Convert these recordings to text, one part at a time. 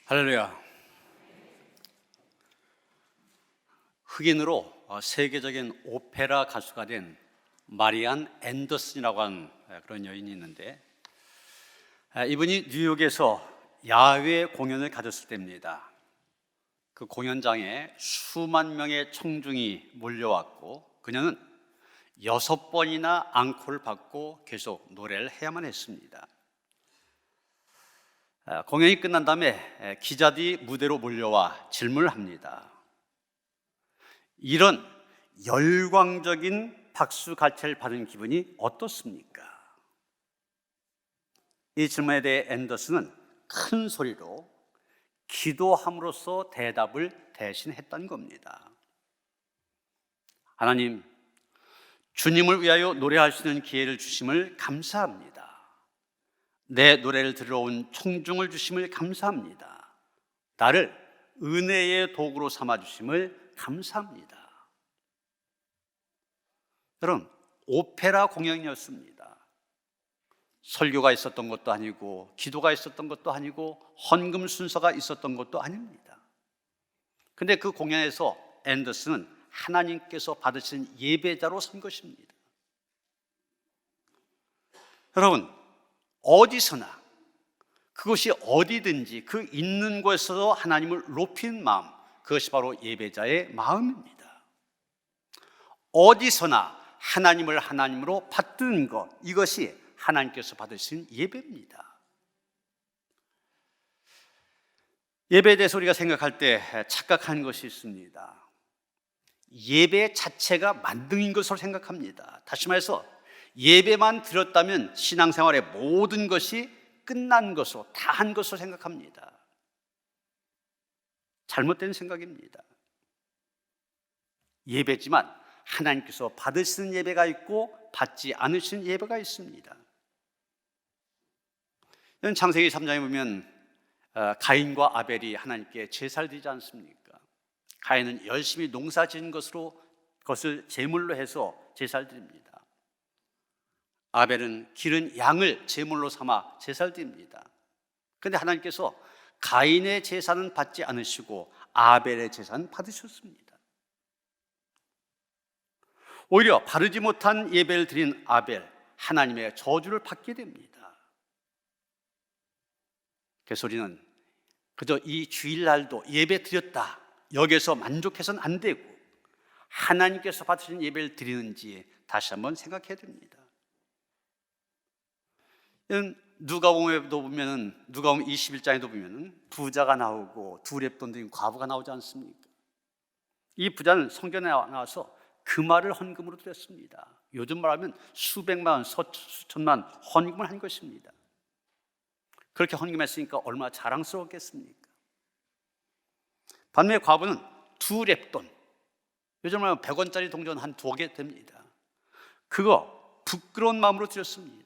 할렐루야. 흑인으로 세계적인 오페라 가수가 된 마리안 앤더슨이라고 하는 그런 여인이 있는데, 이분이 뉴욕에서 야외 공연을 가졌을 때입니다. 그 공연장에 수만 명의 청중이 몰려왔고, 그녀는 6번이나 앙코를 받고 계속 노래를 해야만 했습니다. 공연이 끝난 다음에 기자들이 무대로 몰려와 질문을 합니다. 이런 열광적인 박수갈채를 받은 기분이 어떻습니까? 이 질문에 대해 앤더슨은 큰 소리로 기도함으로써 대답을 대신했던 겁니다. 하나님, 주님을 위하여 노래할 수 있는 기회를 주심을 감사합니다. 내 노래를 들으러 온 청중을 주심을 감사합니다. 나를 은혜의 도구로 삼아 주심을 감사합니다. 여러분, 오페라 공연이었습니다. 설교가 있었던 것도 아니고, 기도가 있었던 것도 아니고, 헌금 순서가 있었던 것도 아닙니다. 근데 그 공연에서 앤더슨은 하나님께서 받으신 예배자로 선 것입니다. 여러분, 어디서나, 그것이 어디든지 그 있는 곳에서 하나님을 높이는 마음, 그것이 바로 예배자의 마음입니다. 어디서나 하나님을 하나님으로 받드는 것, 이것이 하나님께서 받으신 예배입니다. 예배에 대해서 우리가 생각할 때 착각한 것이 있습니다. 예배 자체가 만능인 것으로 생각합니다. 다시 말해서 예배만 드렸다면 신앙생활의 모든 것이 끝난 것으로, 다 한 것으로 생각합니다. 잘못된 생각입니다. 예배지만 하나님께서 받으시는 예배가 있고 받지 않으시는 예배가 있습니다. 창세기 3장에 보면 가인과 아벨이 하나님께 제사를 드리지 않습니까? 가인은 열심히 농사 지은 그것을 제물로 해서 제사를 드립니다. 아벨은 기른 양을 제물로 삼아 제사를 드립니다. 그런데 하나님께서 가인의 제사는 받지 않으시고 아벨의 제사는 받으셨습니다. 오히려 바르지 못한 예배를 드린 아벨, 하나님의 저주를 받게 됩니다. 그래서 우리는 그저 이 주일날도 예배 드렸다, 여기서 만족해서는 안 되고 하나님께서 받으신 예배를 드리는지 다시 한번 생각해야 됩니다. 누가복음에도 보면은, 누가복음 21장에도 보면은 부자가 나오고 두 렙돈 드린 과부가 나오지 않습니까? 이 부자는 성경에 나와서 그 말을 헌금으로 드렸습니다. 요즘 말하면 수백만 원, 수천만 헌금을 한 것입니다. 그렇게 헌금했으니까 얼마나 자랑스러웠겠습니까? 반면에 과부는 두 렙돈, 요즘 말하면 100원짜리 동전 한 2개 됩니다. 그거 부끄러운 마음으로 드렸습니다.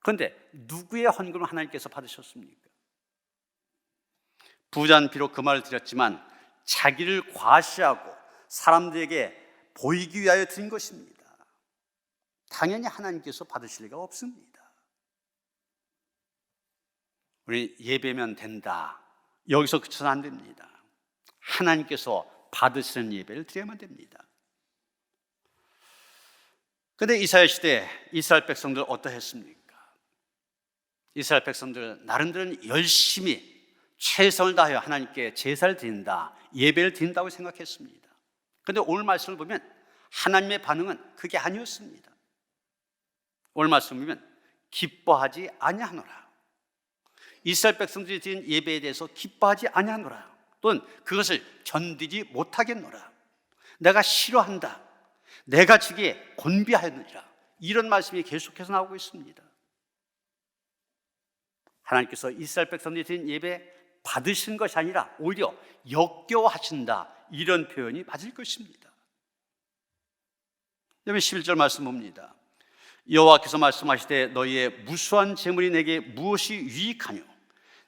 그런데 누구의 헌금을 하나님께서 받으셨습니까? 부자는 비록 그 말을 드렸지만 자기를 과시하고 사람들에게 보이기 위하여 드린 것입니다. 당연히 하나님께서 받으실 리가 없습니다. 우리 예배면 된다, 여기서 그쳐서는 안 됩니다. 하나님께서 받으시는 예배를 드려야만 됩니다. 그런데 이스라엘 시대에 이스라엘 백성들 어떠했습니까? 이스라엘 백성들 나름대로 열심히 최선을 다하여 하나님께 제사를 드린다, 예배를 드린다고 생각했습니다. 그런데 오늘 말씀을 보면 하나님의 반응은 그게 아니었습니다. 오늘 말씀을 보면 기뻐하지 아니하노라, 이스라엘 백성들이 드린 예배에 대해서 기뻐하지 아니하노라, 또는 그것을 견디지 못하겠노라, 내가 싫어한다, 내가 지게 곤비하였느니라, 이런 말씀이 계속해서 나오고 있습니다. 하나님께서 이스라엘 백성들이 드린 예배 받으신 것이 아니라 오히려 역겨워하신다, 이런 표현이 맞을 것입니다. 여기 11절 말씀 봅니다. 여호와께서 말씀하시되 너희의 무수한 재물이 내게 무엇이 유익하뇨?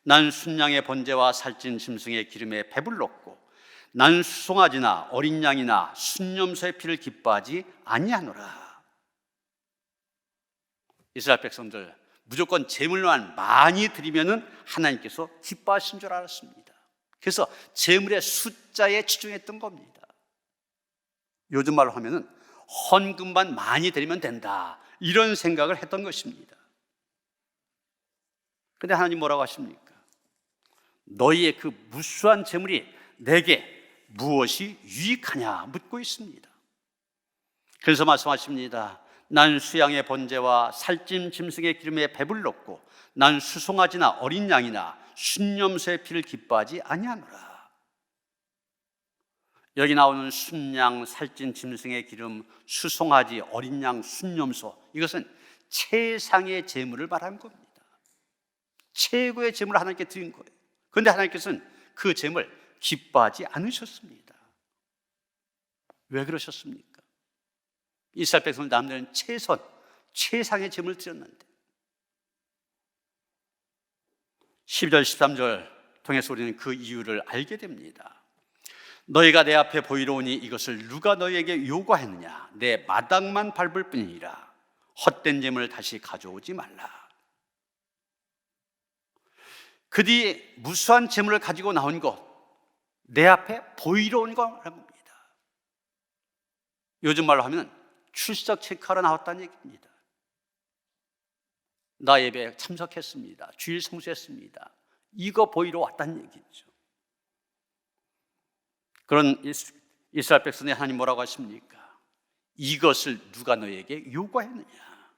난 순양의 번제와 살찐 짐승의 기름에 배불렀고 난 수송아지나 어린 양이나 순염소의 피를 기뻐하지 아니하노라. 이스라엘 백성들 무조건 재물만 많이 드리면은 하나님께서 기뻐하신 줄 알았습니다. 그래서 재물의 숫자에 치중했던 겁니다. 요즘 말로 하면은 헌금만 많이 드리면 된다, 이런 생각을 했던 것입니다. 근데 하나님 뭐라고 하십니까? 너희의 그 무수한 재물이 내게 무엇이 유익하냐 묻고 있습니다. 그래서 말씀하십니다. 난 수양의 번제와 살찐 짐승의 기름에 배불렀고 난 수송아지나 어린 양이나 순염소의 피를 기뻐하지 아니하노라. 여기 나오는 순양, 살찐 짐승의 기름, 수송아지, 어린 양, 순염소, 이것은 최상의 제물을 말하는 겁니다. 최고의 제물을 하나님께 드린 거예요. 그런데 하나님께서는 그 제물 기뻐하지 않으셨습니다. 왜 그러셨습니까? 이스라엘 백성을 남들은 최선, 최상의 제물을 드렸는데 12절, 13절 통해서 우리는 그 이유를 알게 됩니다. 너희가 내 앞에 보이러 오니 이것을 누가 너희에게 요구하였느냐? 내 마당만 밟을 뿐이니라. 헛된 재물을 다시 가져오지 말라. 그 뒤에 무수한 재물을 가지고 나온 것, 내 앞에 보이러 온 거라는 겁니다. 요즘 말로 하면 출석 체크하러 나왔다는 얘기입니다. 나 예배에 참석했습니다. 주일 성수했습니다. 이거 보이러 왔다는 얘기죠. 그런 이스라엘 백성이 하나님 뭐라고 하십니까? 이것을 누가 너에게 요구했느냐?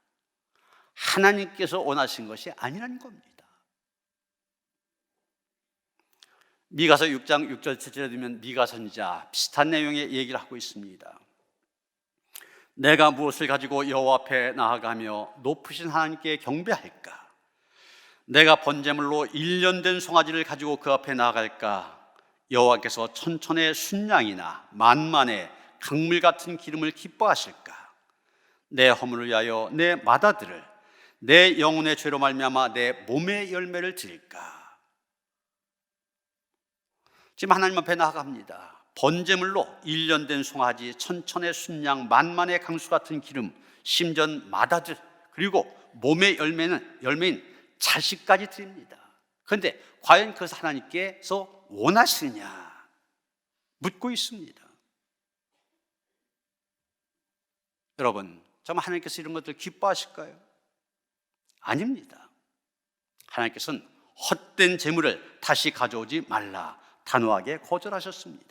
하나님께서 원하신 것이 아니라는 겁니다. 미가서 6장 6절 7절에 보면 미가 선지자 비슷한 내용의 얘기를 하고 있습니다. 내가 무엇을 가지고 여호와 앞에 나아가며 높으신 하나님께 경배할까? 내가 번제물로 1년 된 송아지를 가지고 그 앞에 나아갈까? 여호와께서 천천의 순양이나 만만의 강물 같은 기름을 기뻐하실까? 내 허물을 위하여 내 맏아들을, 내 영혼의 죄로 말미암아 내 몸의 열매를 드릴까? 지금 하나님 앞에 나아갑니다. 번제물로 1년 된 송아지, 천천의 순양, 만만의 강수 같은 기름, 심전 맏아들, 그리고 몸의 열매인 자식까지 드립니다. 그런데 과연 그것을 하나님께서 원하시느냐 묻고 있습니다. 여러분, 정말 하나님께서 이런 것들 기뻐하실까요? 아닙니다. 하나님께서는 헛된 재물을 다시 가져오지 말라 단호하게 거절하셨습니다.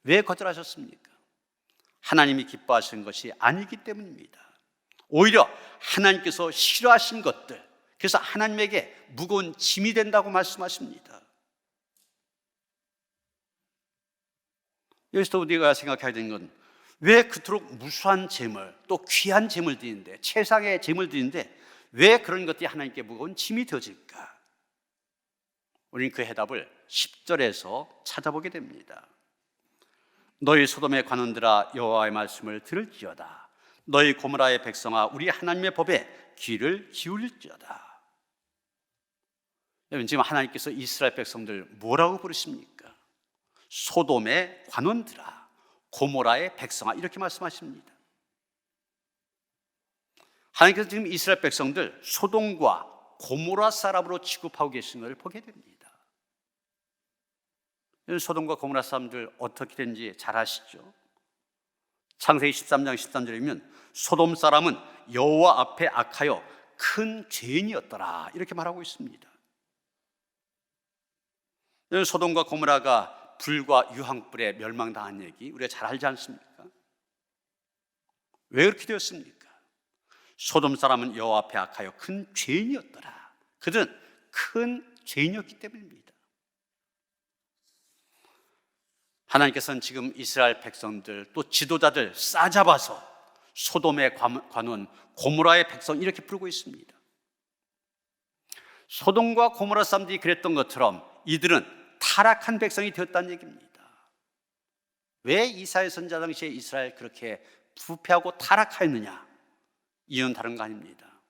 왜 거절하셨습니까? 하나님이 기뻐하시는 것이 아니기 때문입니다. 오히려 하나님께서 싫어하신 것들, 그래서 하나님에게 무거운 짐이 된다고 말씀하십니다. 여기서 우리가 생각해야 되는 건 왜 그토록 무수한 재물, 또 귀한 재물 드리는데, 최상의 재물 드리는데 왜 그런 것들이 하나님께 무거운 짐이 되어질까? 우리는 그 해답을 10절에서 찾아보게 됩니다. 너희 소돔의 관원들아 여호와의 말씀을 들을지어다. 너희 고모라의 백성아 우리 하나님의 법에 귀를 기울일지어다. 여러분, 지금 하나님께서 이스라엘 백성들 뭐라고 부르십니까? 소돔의 관원들아, 고모라의 백성아, 이렇게 말씀하십니다. 하나님께서 지금 이스라엘 백성들 소돔과 고모라 사람으로 취급하고 계신 것을 보게 됩니다. 소돔과 고모라 사람들 어떻게 된지 잘 아시죠? 창세기 13장 13절에 보면 소돔 사람은 여호와 앞에 악하여 큰 죄인이었더라, 이렇게 말하고 있습니다. 소돔과 고모라가 불과 유황불에 멸망당한 얘기 우리가 잘 알지 않습니까? 왜 그렇게 되었습니까? 소돔 사람은 여호와 앞에 악하여 큰 죄인이었더라. 그들은 큰 죄인이었기 때문입니다. 하나님께서는 지금 이스라엘 백성들 또 지도자들 싸잡아서 소돔의 관원, 고모라의 백성 이렇게 부르고 있습니다. 소돔과 고모라 사람들이 그랬던 것처럼 이들은 타락한 백성이 되었다는 얘기입니다. 왜 이사야 선지자 당시에 이스라엘 그렇게 부패하고 타락하였느냐? 이유는 다른 거 아닙니다.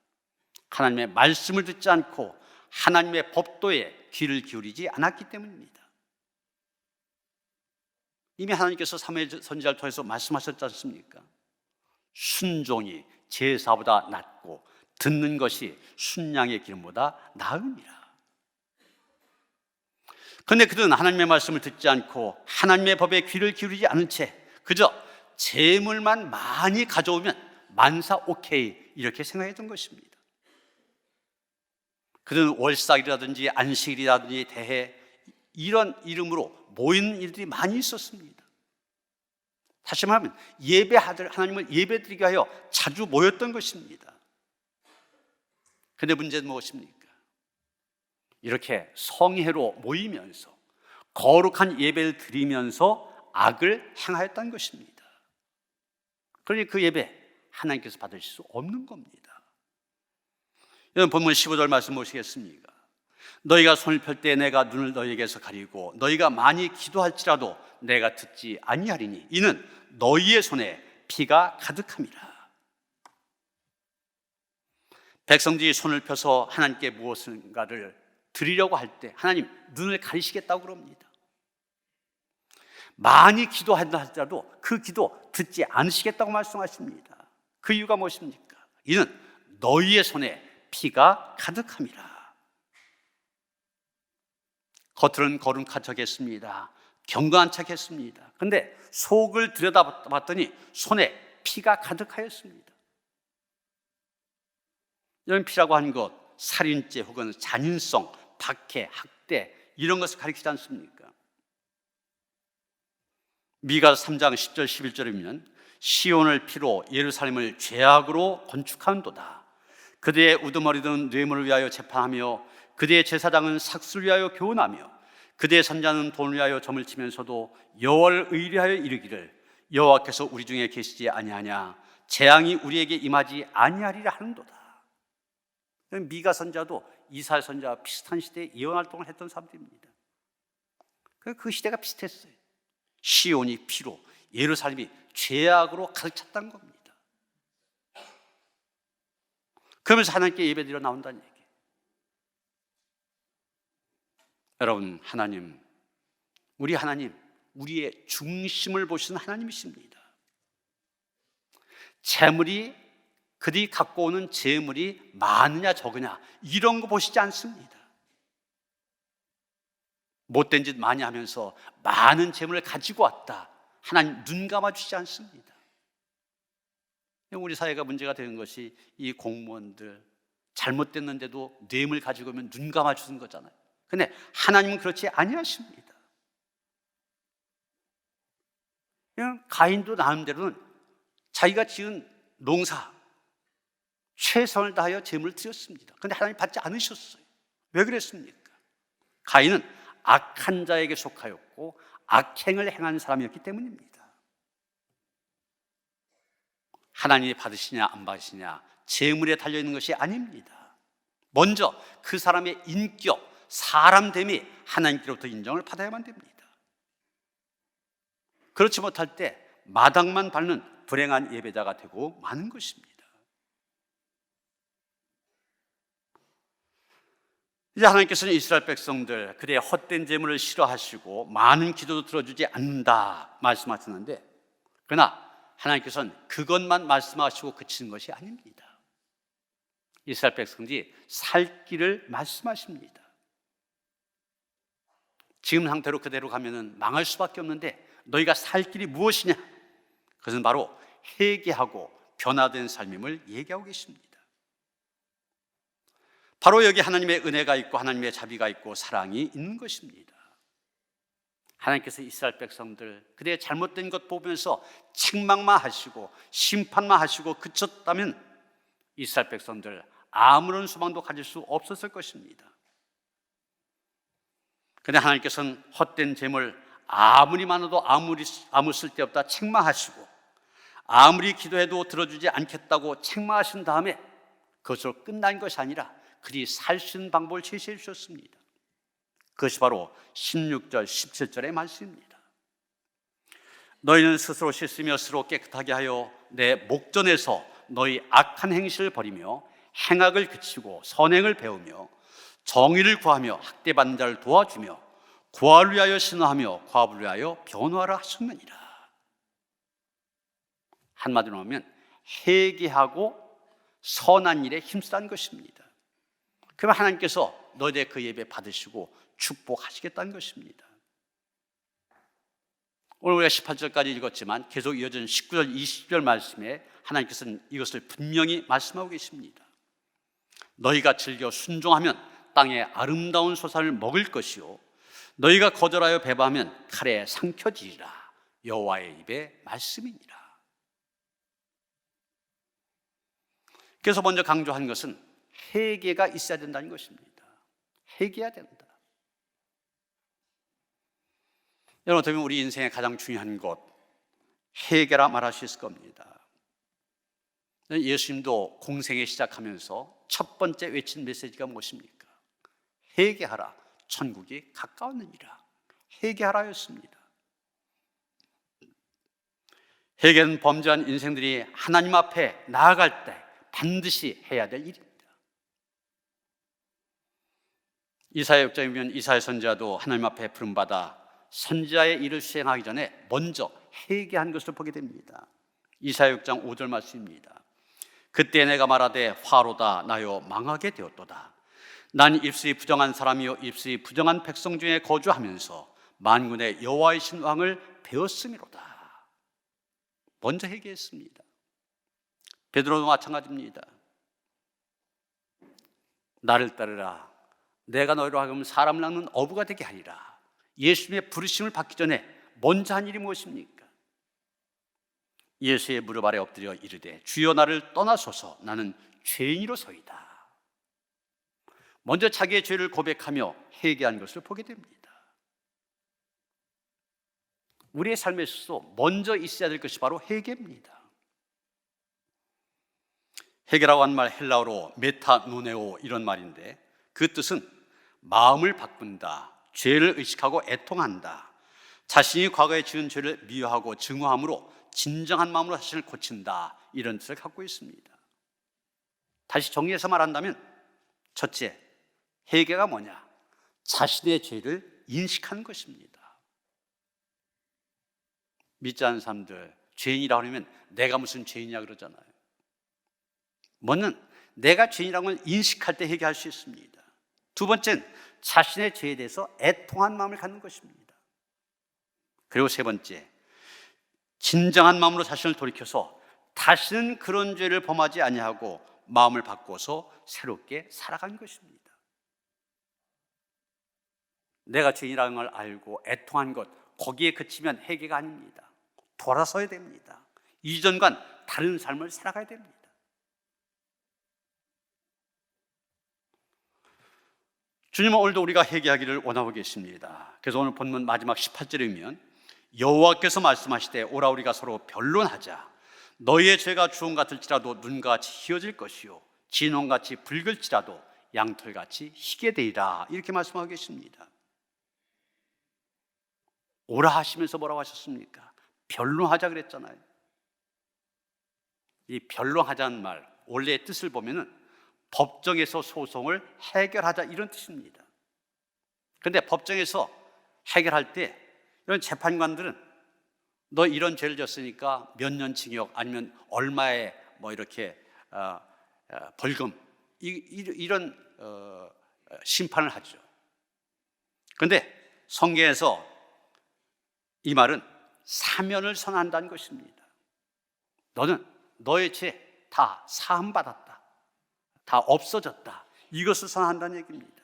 하나님의 말씀을 듣지 않고 하나님의 법도에 귀를 기울이지 않았기 때문입니다. 이미 하나님께서 사무엘 선지자를 통해서 말씀하셨지 않습니까? 순종이 제사보다 낫고 듣는 것이 순양의 기름보다 나음이라. 그런데 그들은 하나님의 말씀을 듣지 않고 하나님의 법에 귀를 기울이지 않은 채 그저 재물만 많이 가져오면 만사 오케이 이렇게 생각했던 것입니다. 그들은 월삭이라든지 안식일이라든지 대회 이런 이름으로 모이는 일들이 많이 있었습니다. 다시 말하면 하나님을 예배드리게 하여 자주 모였던 것입니다. 그런데 문제는 무엇입니까? 이렇게 성회로 모이면서 거룩한 예배를 드리면서 악을 행하였다는 것입니다. 그러니 그 예배 하나님께서 받으실 수 없는 겁니다. 여러분 본문 15절 말씀 보시겠습니까? 너희가 손을 펼 때 내가 눈을 너희에게서 가리고 너희가 많이 기도할지라도 내가 듣지 아니하리니 이는 너희의 손에 피가 가득함이라. 백성들이 손을 펴서 하나님께 무엇인가를 드리려고 할 때 하나님 눈을 가리시겠다고 그럽니다. 많이 기도한다 할지라도 그 기도 듣지 않으시겠다고 말씀하십니다. 그 이유가 무엇입니까? 이는 너희의 손에 피가 가득함이라. 겉으로는 거룩한 척했습니다. 경건한 척했습니다. 그런데 속을 들여다봤더니 손에 피가 가득하였습니다. 이런 피라고 하는 것 살인죄 혹은 잔인성, 박해, 학대 이런 것을 가리키지 않습니까? 미가서 3장 10절 11절이면 시온을 피로 예루살렘을 죄악으로 건축한도다. 그대의 우두머리는 뇌물을 위하여 재판하며 그대의 제사장은 삭수를 위하여 교훈하며 그대의 선자는 돈을 위하여 점을 치면서도 여호와를 의뢰하여 이르기를 여호와께서 우리 중에 계시지 아니하냐 재앙이 우리에게 임하지 아니하리라 하는도다. 미가 선자도 이사야 선자와 비슷한 시대에 예언 활동을 했던 사람들입니다. 그 시대가 비슷했어요. 시온이 피로 예루살렘이 죄악으로 가득 찼다는 겁니다. 그러면서 하나님께 예배드려 나온다는 얘기예요. 여러분, 우리 하나님, 우리의 중심을 보시는 하나님이십니다. 그들이 갖고 오는 재물이 많으냐 적으냐 이런 거 보시지 않습니다. 못된 짓 많이 하면서 많은 재물을 가지고 왔다, 하나님 눈 감아주지 않습니다. 우리 사회가 문제가 되는 것이 이 공무원들 잘못됐는데도 뇌물 가지고 오면 눈 감아주는 거잖아요. 그런데 하나님은 그렇지 아니하십니다. 그냥 가인도 나름대로는 자기가 지은 농사 최선을 다하여 재물을 드렸습니다. 그런데 하나님 받지 않으셨어요. 왜 그랬습니까? 가인은 악한 자에게 속하였고 악행을 행하는 사람이었기 때문입니다. 하나님이 받으시냐 안 받으시냐 재물에 달려있는 것이 아닙니다. 먼저 그 사람의 인격, 사람됨이 하나님께로부터 인정을 받아야만 됩니다. 그렇지 못할 때 마당만 밟는 불행한 예배자가 되고 마는 것입니다. 이제 하나님께서는 이스라엘 백성들 그들의 헛된 재물을 싫어하시고 많은 기도도 들어주지 않는다 말씀하셨는데, 그러나 하나님께서는 그것만 말씀하시고 그치는 것이 아닙니다. 이스라엘 백성들이 살 길을 말씀하십니다. 지금 상태로 그대로 가면은 망할 수밖에 없는데 너희가 살 길이 무엇이냐? 그것은 바로 회개하고 변화된 삶임을 얘기하고 계십니다. 바로 여기 하나님의 은혜가 있고 하나님의 자비가 있고 사랑이 있는 것입니다. 하나님께서 이스라엘 백성들 그들의 잘못된 것 보면서 책망만 하시고 심판만 하시고 그쳤다면 이스라엘 백성들 아무런 소망도 가질 수 없었을 것입니다. 그런데 하나님께서는 헛된 재물 아무리 많아도 아무 쓸데없다 책망하시고 아무리 기도해도 들어주지 않겠다고 책망하신 다음에 그것으로 끝난 것이 아니라 그들이 살 수 있는 방법을 제시해 주셨습니다. 그것이 바로 16절 17절의 말씀입니다. 너희는 스스로 씻으며 스스로 깨끗하게 하여 내 목전에서 너희 악한 행실을 버리며 행악을 그치고 선행을 배우며 정의를 구하며 학대받는 자를 도와주며 고아를 위하여 신호하며 과부를 위하여 변호하라 하셨느니라. 한마디로 하면 회개하고 선한 일에 힘쓰라는 것입니다. 그러면 하나님께서 너희의 그 예배 받으시고 축복하시겠다는 것입니다. 오늘 우리가 18절까지 읽었지만 계속 이어지는 19절, 20절 말씀에 하나님께서는 이것을 분명히 말씀하고 계십니다. 너희가 즐겨 순종하면 땅의 아름다운 소산을 먹을 것이요 너희가 거절하여 배반하면 칼에 삼켜지리라. 여호와의 입의 말씀이니라. 그래서 먼저 강조한 것은 회개가 있어야 된다는 것입니다. 회개해야 된다. 여러분, 어떻게 보면 우리 인생의 가장 중요한 것, 회개라 말할 수 있을 겁니다. 예수님도 공생에 시작하면서 첫 번째 외친 메시지가 무엇입니까? 회개하라, 천국이 가까웠느니라. 회개하라였습니다. 회개는 범죄한 인생들이 하나님 앞에 나아갈 때 반드시 해야 될 일입니다. 이사야 6장에 보면 이사야 선지자도 하나님 앞에 부름받아 선지자의 일을 수행하기 전에 먼저 회개한 것을 보게 됩니다. 이사야 6장 5절 말씀입니다. 그때 내가 말하되 화로다 나요 망하게 되었도다. 난 입술이 부정한 사람이요 입술이 부정한 백성 중에 거주하면서 만군의 여호와이신 왕을 배웠음이로다. 먼저 회개했습니다. 베드로도 마찬가지입니다. 나를 따르라. 내가 너희로 하여금 사람을 낚는 어부가 되게 하리라. 예수님의 부르심을 받기 전에 먼저 한 일이 무엇입니까? 예수의 무릎 아래 엎드려 이르되 주여 나를 떠나소서 나는 죄인이로소이다. 먼저 자기의 죄를 고백하며 회개한 것을 보게 됩니다. 우리의 삶에 있어서 먼저 있어야 될 것이 바로 회개입니다. 회개라고 하는 말 헬라어로 메타노네오 이런 말인데 그 뜻은 마음을 바꾼다, 죄를 의식하고 애통한다, 자신이 과거에 지은 죄를 미워하고 증오함으로 진정한 마음으로 자신을 고친다, 이런 뜻을 갖고 있습니다. 다시 정리해서 말한다면 첫째, 회개가 뭐냐? 자신의 죄를 인식하는 것입니다. 믿지 않는 사람들 죄인이라고 하면 내가 무슨 죄인이냐 그러잖아요. 먼저 내가 죄인이라고 하면 인식할 때 회개할 수 있습니다. 두 번째는 자신의 죄에 대해서 애통한 마음을 갖는 것입니다. 그리고 세 번째, 진정한 마음으로 자신을 돌이켜서 다시는 그런 죄를 범하지 아니하고 마음을 바꿔서 새롭게 살아가는 것입니다. 내가 죄인이라는 걸 알고 애통한 것, 거기에 그치면 회개가 아닙니다. 돌아서야 됩니다. 이전과는 다른 삶을 살아가야 됩니다. 주님은 오늘도 우리가 회개하기를 원하고 계십니다. 그래서 오늘 본문 마지막 18절에 보면 여호와께서 말씀하시되 오라 우리가 서로 변론하자. 너희의 죄가 주홍 같을지라도 눈같이 희어질 것이요 진홍같이 붉을지라도 양털같이 희게 되리라. 이렇게 말씀하고 계십니다. 오라 하시면서 뭐라고 하셨습니까? 변론하자 그랬잖아요. 이 변론하자는 말 원래의 뜻을 보면은 법정에서 소송을 해결하자 이런 뜻입니다. 그런데 법정에서 해결할 때 이런 재판관들은 너 이런 죄를 졌으니까 몇 년 징역 아니면 얼마의 뭐 이렇게 벌금 이런 심판을 하죠. 그런데 성경에서 이 말은 사면을 선언한다는 것입니다. 너는 너의 죄 다 사함받았다, 다 없어졌다, 이것을 선언한다는 얘기입니다.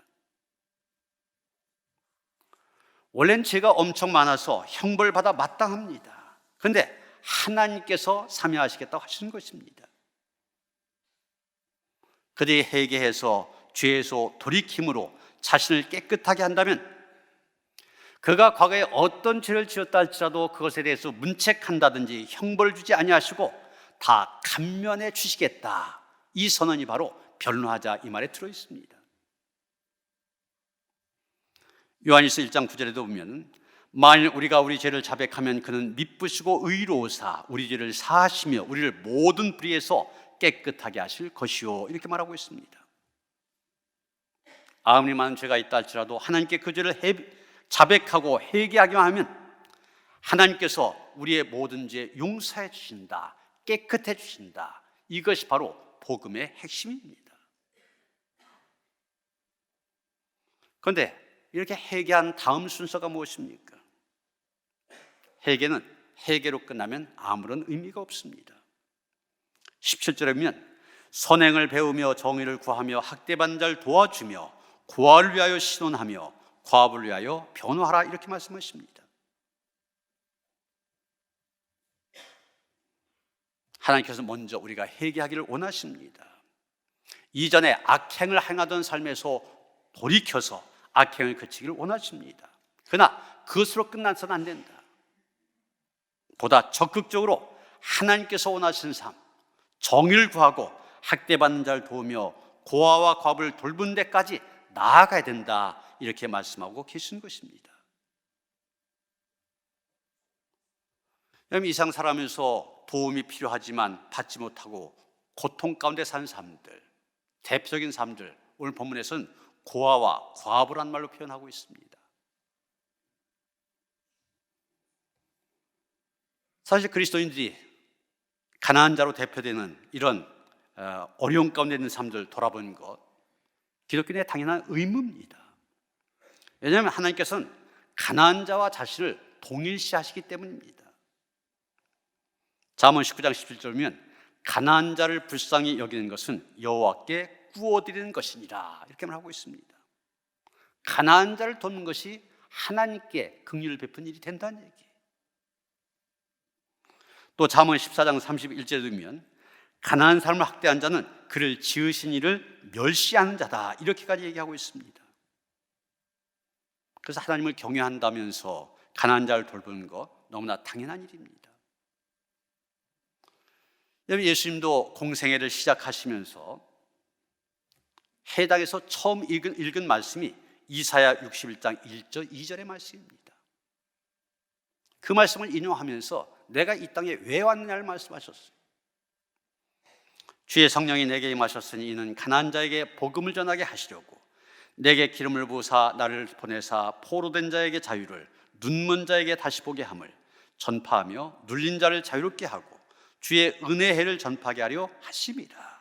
원래는 죄가 엄청 많아서 형벌받아 마땅합니다. 그런데 하나님께서 사면하시겠다고 하시는 것입니다. 그들이 회개해서 죄에서 돌이킴으로 자신을 깨끗하게 한다면 그가 과거에 어떤 죄를 지었다 할지라도 그것에 대해서 문책한다든지 형벌을 주지 아니하시고 다 감면해 주시겠다, 이 선언이 바로 변론하자 이 말에 들어 있습니다. 요한일서 1장 9절에도 보면 만일 우리가 우리 죄를 자백하면 그는 미쁘시고 의로우사 우리 죄를 사하시며 우리를 모든 불의에서 깨끗하게 하실 것이요, 이렇게 말하고 있습니다. 아무리 많은 죄가 있다 할지라도 하나님께 그 죄를 자백하고 회개하기만 하면 하나님께서 우리의 모든 죄 용서해 주신다, 깨끗해 주신다, 이것이 바로 복음의 핵심입니다. 그런데 이렇게 회개한 다음 순서가 무엇입니까? 회개는 회개로 끝나면 아무런 의미가 없습니다. 17절에 보면 선행을 배우며 정의를 구하며 학대받는 자를 도와주며 고아를 위하여 신원하며 과부를 위하여 변호하라, 이렇게 말씀하십니다. 하나님께서 먼저 우리가 회개하기를 원하십니다. 이전에 악행을 행하던 삶에서 돌이켜서 악행을 그치기를 원하십니다. 그러나 그것으로 끝나서는 안 된다. 보다 적극적으로 하나님께서 원하시는 삶, 정의를 구하고 학대받는 자를 도우며 고아와 과부를 돌보는 데까지 나아가야 된다, 이렇게 말씀하고 계신 것입니다. 여러분, 이 세상 살아가면서 도움이 필요하지만 받지 못하고 고통 가운데 사는 사람들, 대표적인 사람들, 오늘 본문에서는 고아와 과부란 말로 표현하고 있습니다. 사실 그리스도인들이 가난한 자로 대표되는 이런 어려운 가운데 있는 사람들 돌아보는 것, 기독교인의 당연한 의무입니다. 왜냐하면 하나님께서는 가난한 자와 자신을 동일시하시기 때문입니다. 잠언 19장 17절이면 가난한 자를 불쌍히 여기는 것은 여호와께 구워드리는 것이니라, 이렇게 말하고 있습니다. 가난한 자를 돕는 것이 하나님께 긍휼을 베푼 일이 된다는 얘기예요. 또 잠언 14장 31절에 보면 가난한 사람을 학대한 자는 그를 지으신 이를 멸시하는 자다, 이렇게까지 얘기하고 있습니다. 그래서 하나님을 경외한다면서 가난한 자를 돌보는 것 너무나 당연한 일입니다. 여러분, 예수님도 공생애를 시작하시면서 해당에서 처음 읽은 말씀이 이사야 61장 1절 2절의 말씀입니다. 그 말씀을 인용하면서 내가 이 땅에 왜 왔느냐를 말씀하셨어요. 주의 성령이 내게 임하셨으니 이는 가난한 자에게 복음을 전하게 하시려고 내게 기름을 부으사 나를 보내사 포로된 자에게 자유를, 눈먼 자에게 다시 보게 함을 전파하며 눌린 자를 자유롭게 하고 주의 은혜의 해를 전파하게 하려 하심이라.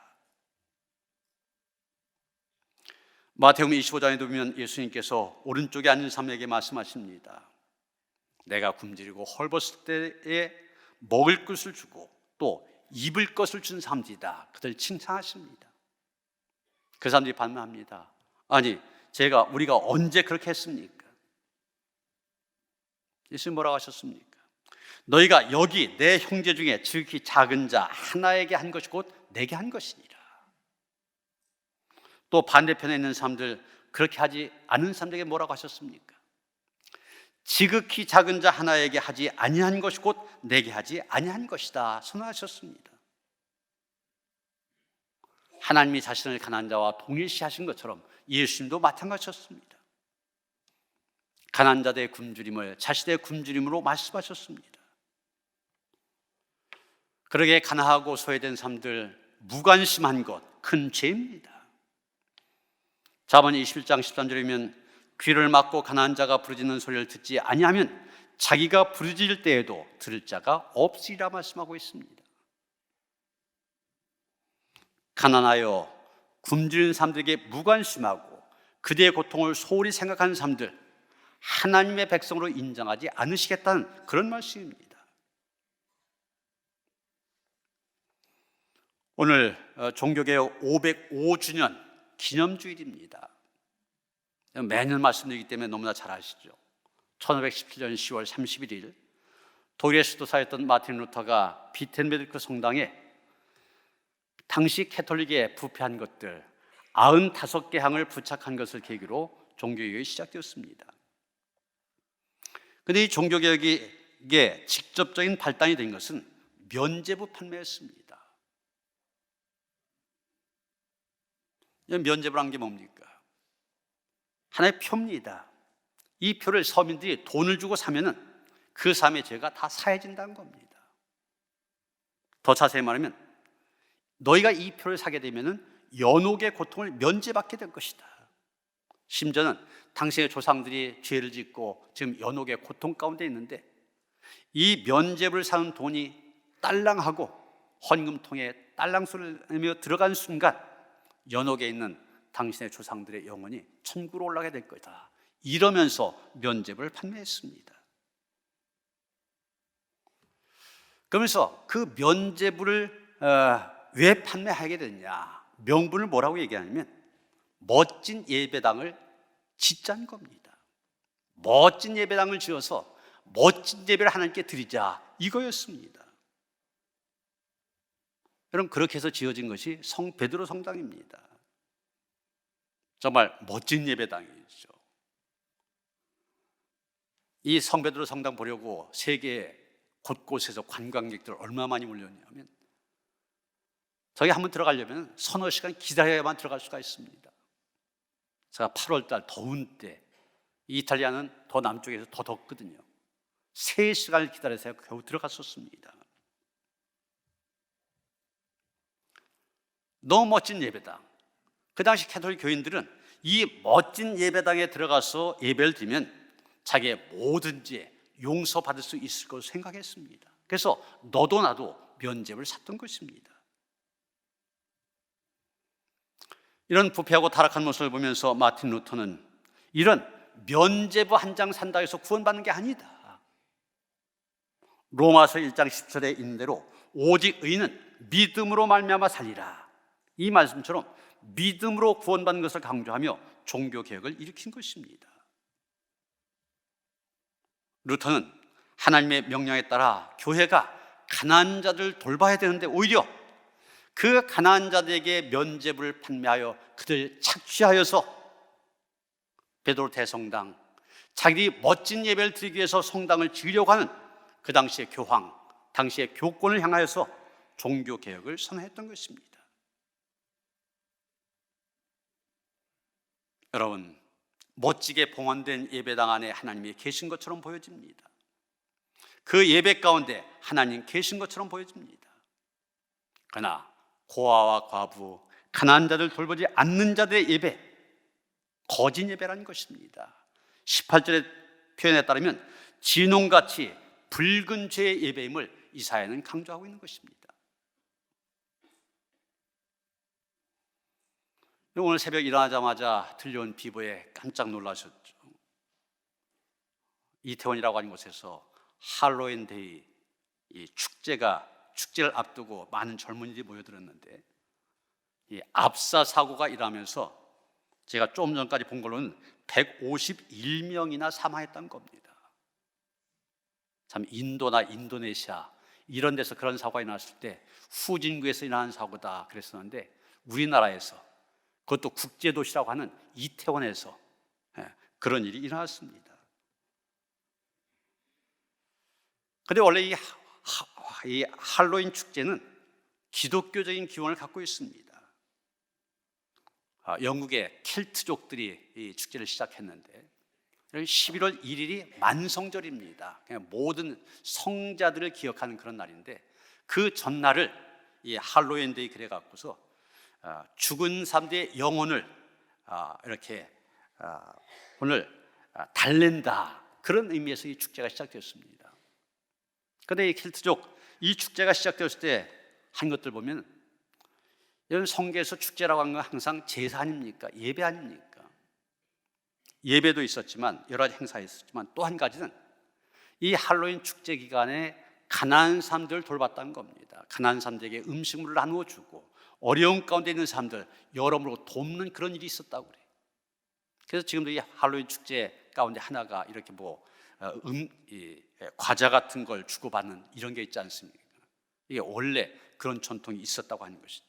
마태복음 25장에 보면 예수님께서 오른쪽에 앉은 사람에게 말씀하십니다. 내가 굶주리고 헐벗을 때에 먹을 것을 주고 또 입을 것을 준 사람들이다, 그들 칭찬하십니다. 그 사람들이 반문합니다. 아니, 우리가 언제 그렇게 했습니까? 예수님 뭐라고 하셨습니까? 너희가 여기 내 형제 중에 지극히 작은 자 하나에게 한 것이 곧 내게 한 것이니라. 또 반대편에 있는 사람들, 그렇게 하지 않은 사람들에게 뭐라고 하셨습니까? 지극히 작은 자 하나에게 하지 아니한 것이 곧 내게 하지 아니한 것이다 선언하셨습니다. 하나님이 자신을 가난한 자와 동일시하신 것처럼 예수님도 마찬가지였습니다. 가난한 자들의 굶주림을 자신의 굶주림으로 말씀하셨습니다. 그러게 가난하고 소외된 사람들 무관심한 것 큰 죄입니다. 잠언 21장 13절이면 귀를 막고 가난한 자가 부르짖는 소리를 듣지 아니하면 자기가 부르짖을 때에도 들을 자가 없으리라 말씀하고 있습니다. 가난하여 굶주리는 사람들에게 무관심하고 그들의 고통을 소홀히 생각하는 사람들, 하나님의 백성으로 인정하지 않으시겠다는 그런 말씀입니다. 오늘 종교개혁 505주년 기념주일입니다. 매년 말씀드리기 때문에 너무나 잘 아시죠. 1517년 10월 31일 독일의 수도사였던 마틴 루터가 비텐베르크 성당에 당시 캐톨릭에 부패한 것들 95개 항을 부착한 것을 계기로 종교개혁이 시작되었습니다. 그런데 이 종교개혁의 직접적인 발단이 된 것은 면죄부 판매였습니다. 면죄부란 게 뭡니까? 하나의 표입니다. 이 표를 서민들이 돈을 주고 사면은 그 사람의 죄가 다 사해진다는 겁니다. 더 자세히 말하면 너희가 이 표를 사게 되면은 연옥의 고통을 면제받게 될 것이다. 심지어는 당시의 조상들이 죄를 짓고 지금 연옥의 고통 가운데 있는데 이 면죄부를 사는 돈이 딸랑하고 헌금통에 딸랑소리를 내며 들어간 순간 연옥에 있는 당신의 조상들의 영혼이 천국으로 올라가게 될 거다. 이러면서 면죄부를 판매했습니다. 그러면서 그 면죄부를 왜 판매하게 됐냐? 명분을 뭐라고 얘기하냐면 멋진 예배당을 짓자는 겁니다. 멋진 예배당을 지어서 멋진 예배를 하나님께 드리자, 이거였습니다. 여러분, 그렇게 해서 지어진 것이 성 베드로 성당입니다. 정말 멋진 예배당이죠. 이 성 베드로 성당 보려고 세계 곳곳에서 관광객들 얼마 많이 몰렸냐면, 저기 한번 들어가려면 서너 시간 기다려야만 들어갈 수가 있습니다. 제가 8월 달 더운 때, 이탈리아는 더 남쪽에서 더 덥거든요. 3시간을 기다려서 겨우 들어갔었습니다. 너무 멋진 예배당. 그 당시 캐톨릭 교인들은 이 멋진 예배당에 들어가서 예배를 드리면 자기의 뭐든지 용서받을 수 있을 것을 생각했습니다. 그래서 너도 나도 면죄부를 샀던 것입니다. 이런 부패하고 타락한 모습을 보면서 마틴 루터는 이런 면죄부 한 장 산다 해서 구원받는 게 아니다. 로마서 1장 10절에 있는 대로 오직 의인은 믿음으로 말미암아 살리라. 이 말씀처럼 믿음으로 구원받는 것을 강조하며 종교개혁을 일으킨 것입니다. 루터는 하나님의 명령에 따라 교회가 가난한 자들을 돌봐야 되는데 오히려 그 가난한 자들에게 면죄부를 판매하여 그들 착취하여서 베드로 대성당, 자기 멋진 예배를 드리기 위해서 성당을 지으려고 하는 그 당시의 교황, 당시의 교권을 향하여서 종교개혁을 선언했던 것입니다. 여러분, 멋지게 봉헌된 예배당 안에 하나님이 계신 것처럼 보여집니다. 그 예배 가운데 하나님 계신 것처럼 보여집니다. 그러나 고아와 과부, 가난한 자들 돌보지 않는 자들의 예배, 거짓 예배라는 것입니다. 18절의 표현에 따르면 진홍같이 붉은 죄의 예배임을 이사야는 강조하고 있는 것입니다. 오늘 새벽 일어나자마자 들려온 비보에 깜짝 놀라셨죠. 이태원이라고 하는 곳에서 할로윈 데이, 이 축제를 앞두고 많은 젊은이들이 모여들었는데, 이 압사 사고가 일어나면서 제가 좀 전까지 본 걸로는 151명이나 사망했다는 겁니다. 참, 인도나 인도네시아 이런 데서 그런 사고가 일어났을 때 후진국에서 일어나는 사고다 그랬었는데, 우리나라에서, 그것도 국제도시라고 하는 이태원에서 그런 일이 일어났습니다. 그런데 원래 이 할로윈 축제는 기독교적인 기원을 갖고 있습니다. 영국의 켈트족들이 이 축제를 시작했는데 11월 1일이 만성절입니다. 그냥 모든 성자들을 기억하는 그런 날인데, 그 전날을 이 할로윈 데이 그래 갖고서 죽은 사람들의 영혼을 이렇게 오늘 달랜다, 그런 의미에서 이 축제가 시작되었습니다. 그런데 이 켈트족, 이 축제가 시작되었을 때 한 것들 보면, 이런 성계에서 축제라고 하는 건 항상 제사 아닙니까? 예배 아닙니까? 예배도 있었지만 여러 가지 행사가 있었지만 또 한 가지는 이 할로윈 축제 기간에 가난한 사람들을 돌봤다는 겁니다. 가난한 사람들에게 음식물을 나누어 주고 어려운 가운데 있는 사람들 여러모로 돕는 그런 일이 있었다고 그래요. 그래서 지금도 이 할로윈 축제 가운데 하나가 이렇게 과자 같은 걸 주고받는 이런 게 있지 않습니까? 이게 원래 그런 전통이 있었다고 하는 것이죠.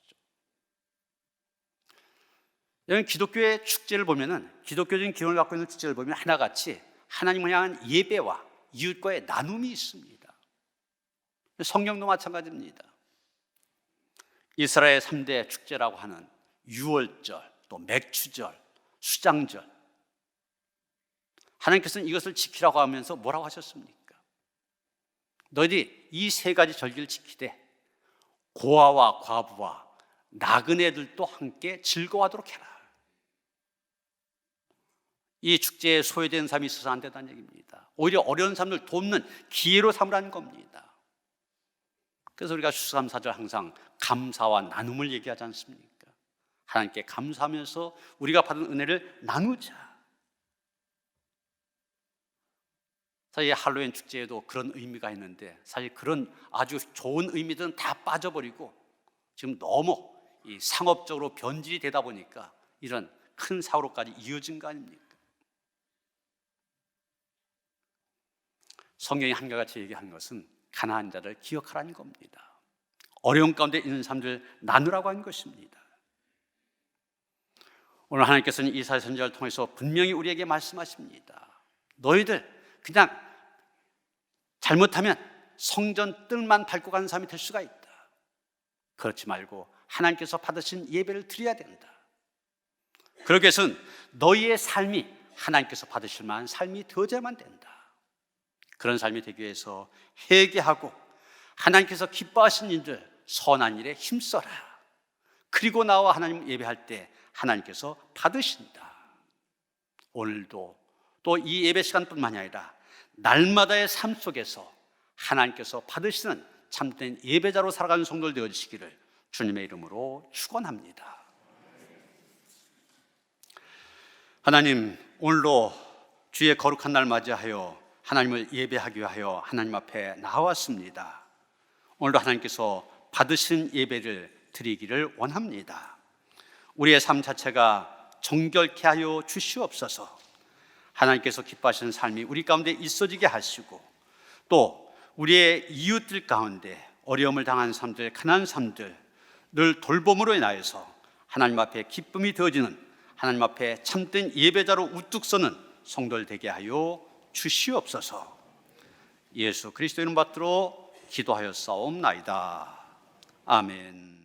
여러분, 기독교의 축제를 보면은, 기독교적인 기원을 갖고 있는 축제를 보면 하나같이 하나님을 향한 예배와 이웃과의 나눔이 있습니다. 성경도 마찬가지입니다. 이스라엘 3대 축제라고 하는 유월절, 또 맥추절, 수장절, 하나님께서는 이것을 지키라고 하면서 뭐라고 하셨습니까? 너희들이 이 3가지 절기를 지키되 고아와 과부와 나그네들도 함께 즐거워하도록 해라. 이 축제에 소외된 사람이 있어서 안 된다는 얘기입니다. 오히려 어려운 사람들 돕는 기회로 삼으라는 겁니다. 그래서 우리가 추수감사절 항상 감사와 나눔을 얘기하지 않습니까? 하나님께 감사하면서 우리가 받은 은혜를 나누자. 사실 할로윈 축제에도 그런 의미가 있는데 사실 그런 아주 좋은 의미들은 다 빠져버리고 지금 너무 이 상업적으로 변질이 되다 보니까 이런 큰 사고로까지 이어진 거 아닙니까? 성경이 한결같이 얘기하는 것은 가난한 자를 기억하라는 겁니다. 어려운 가운데 있는 사람들 나누라고 하는 것입니다. 오늘 하나님께서는 이사야 선지자를 통해서 분명히 우리에게 말씀하십니다. 너희들 그냥 잘못하면 성전 뜰만 밟고 가는 사람이 될 수가 있다. 그렇지 말고 하나님께서 받으신 예배를 드려야 된다. 그러기 위해서는 너희의 삶이 하나님께서 받으실 만한 삶이 되어야만 된다. 그런 삶이 되기 위해서 회개하고 하나님께서 기뻐하신 일들, 선한 일에 힘써라. 그리고 나와 하나님 예배할 때 하나님께서 받으신다. 오늘도 또 이 예배 시간뿐만이 아니라 날마다의 삶 속에서 하나님께서 받으시는 참된 예배자로 살아가는 성도들 되어주시기를 주님의 이름으로 축원합니다. 하나님, 오늘도 주의 거룩한 날 맞이하여 하나님을 예배하기 위하여 하나님 앞에 나왔습니다. 오늘도 하나님께서 받으신 예배를 드리기를 원합니다. 우리의 삶 자체가 정결케 하여 주시옵소서. 하나님께서 기뻐하시는 삶이 우리 가운데 있어지게 하시고 또 우리의 이웃들 가운데 어려움을 당한 사람들, 가난한 사람들 늘 돌봄으로 인하여서 하나님 앞에 기쁨이 되어지는 하나님 앞에 참된 예배자로 우뚝 서는 성도들 되게 하여 주시옵소서. 예수 그리스도 이름 받들어 기도하였사옵나이다. 아멘.